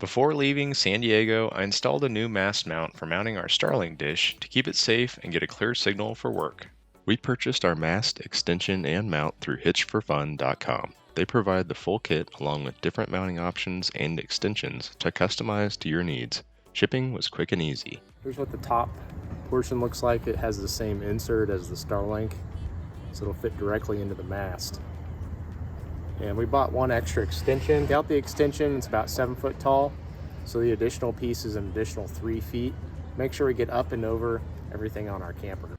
Before leaving San Diego, I installed a new mast mount for mounting our Starlink dish to keep it safe and get a clear signal for work. We purchased our mast, extension, and mount through hitchforfun.com. They provide the full kit along with different mounting options and extensions to customize to your needs. Shipping was quick and easy. Here's what the top portion looks like. It has the same insert as the Starlink, so it'll fit directly into the mast. And we bought one extra extension. Without the extension, it's about 7 foot tall. So the additional piece is an additional 3 feet. Make sure we get up and over everything on our camper.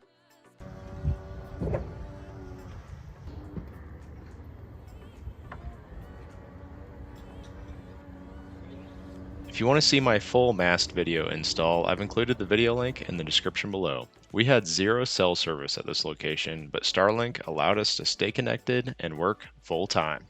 If you want to see my full mast video install, I've included the video link in the description below. We had 0 cell service at this location, but Starlink allowed us to stay connected and work full time.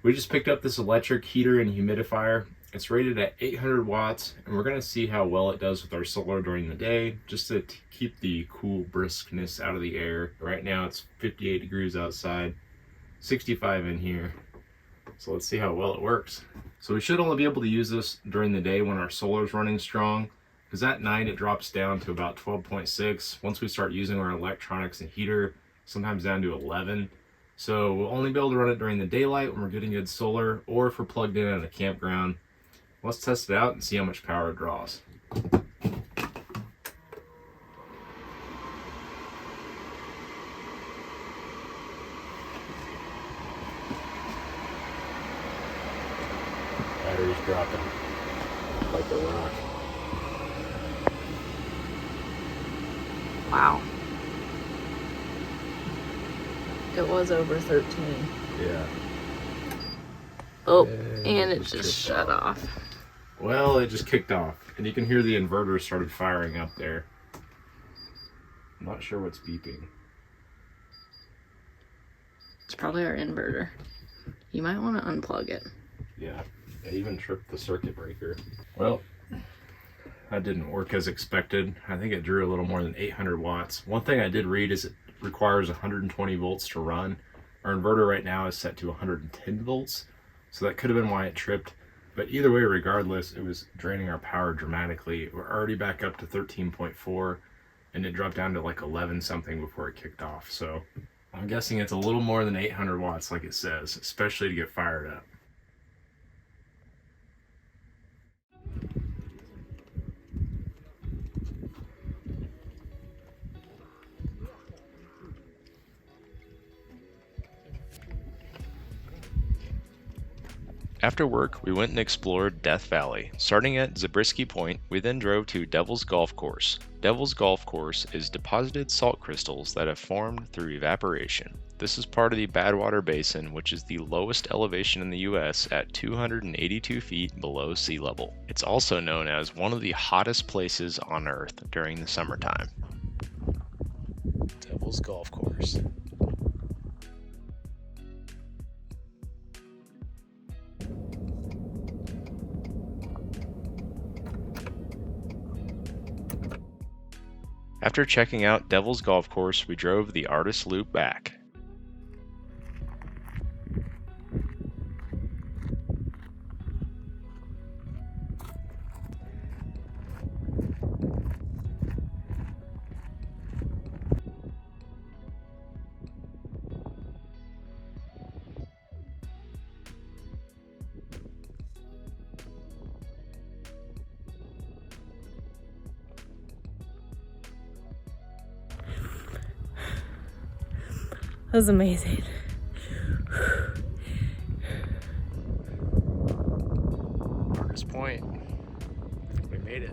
We just picked up this electric heater and humidifier. It's rated at 800 watts, and we're gonna see how well it does with our solar during the day, just to keep the cool briskness out of the air. Right now it's 58 degrees outside, 65 in here. So let's see how well it works. So we should only be able to use this during the day when our solar is running strong, because at night it drops down to about 12.6. Once we start using our electronics and heater, sometimes down to 11. So we'll only be able to run it during the daylight when we're getting good solar, or if we're plugged in at a campground. Let's test it out and see how much power it draws. Battery's dropping like a rock. Wow. It was over 13. Yeah. Oh, and it just shut off. Well, it just kicked off, and you can hear the inverter started firing up there. I'm not sure what's beeping. It's probably our inverter. You might want to unplug it. Yeah, I even tripped the circuit breaker. Well, that didn't work as expected. I think it drew a little more than 800 watts. One thing I did read is it requires 120 volts to run. Our inverter right now is set to 110 volts, so that could have been why it tripped. But either way, regardless, it was draining our power dramatically. We're already back up to 13.4, and it dropped down to like 11 something before it kicked off. So I'm guessing it's a little more than 800 watts like it says, especially to get fired up. After work, we went and explored Death Valley. Starting at Zabriskie Point, we then drove to Devil's Golf Course. Devil's Golf Course is deposited salt crystals that have formed through evaporation. This is part of the Badwater Basin, which is the lowest elevation in the U.S. at 282 feet below sea level. It's also known as one of the hottest places on Earth during the summertime. Devil's Golf Course. After checking out Devil's Golf Course, we drove the Artist Loop back. That was amazing. Marcus Point. We made it.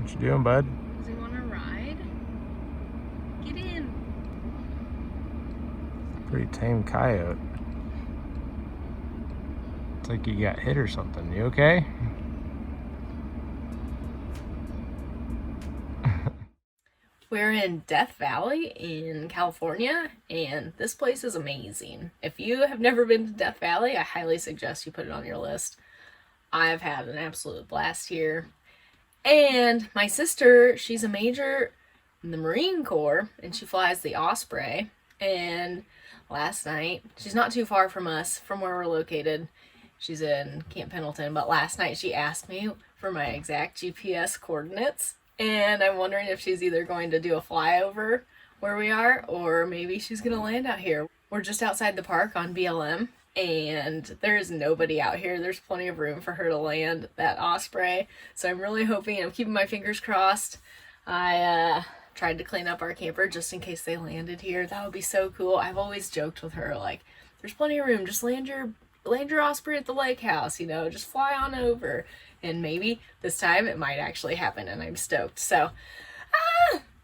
What you doing, bud? Does he want to ride? Get in. Pretty tame coyote. It's like you got hit or something. You okay? We're in Death Valley in California, and this place is amazing. If you have never been to Death Valley, I highly suggest you put it on your list. I've had an absolute blast here. And my sister, she's a major in the Marine Corps, and she flies the Osprey. And last night, she's not too far from us, from where we're located. She's in Camp Pendleton, but last night she asked me for my exact GPS coordinates. And I'm wondering if she's either going to do a flyover where we are, or maybe she's going to land out here. We're just outside the park on BLM, and there's nobody out here. There's plenty of room for her to land that Osprey. So I'm really hoping, I'm keeping my fingers crossed. I tried to clean up our camper just in case they landed here. That would be so cool. I've always joked with her, like, there's plenty of room. Just land your Osprey at the lake house, you know, just fly on over. And maybe this time it might actually happen, and I'm stoked. So,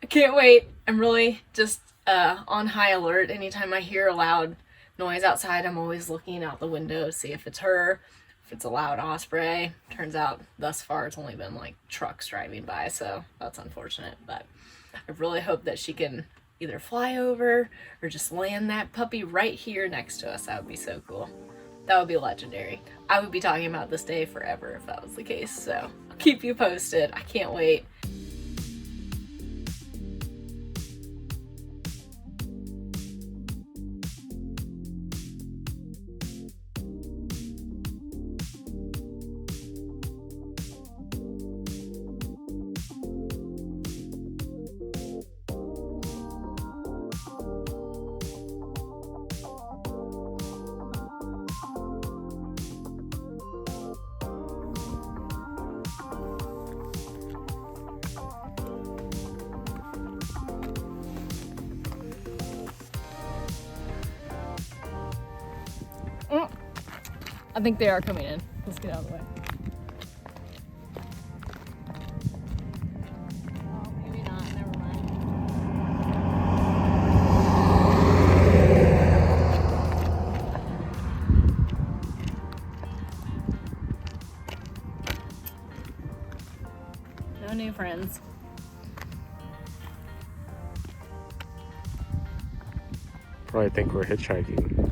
I can't wait. I'm really just on high alert. Anytime I hear a loud noise outside, I'm always looking out the window to see if it's her, if it's a loud Osprey. Turns out thus far it's only been like trucks driving by, so that's unfortunate. But I really hope that she can either fly over or just land that puppy right here next to us. That would be so cool. That would be legendary. I would be talking about this day forever if that was the case, so I'll keep you posted. I can't wait. I think they are coming in. Let's get out of the way. Oh, maybe not. Never mind. No new friends. Probably think we're hitchhiking.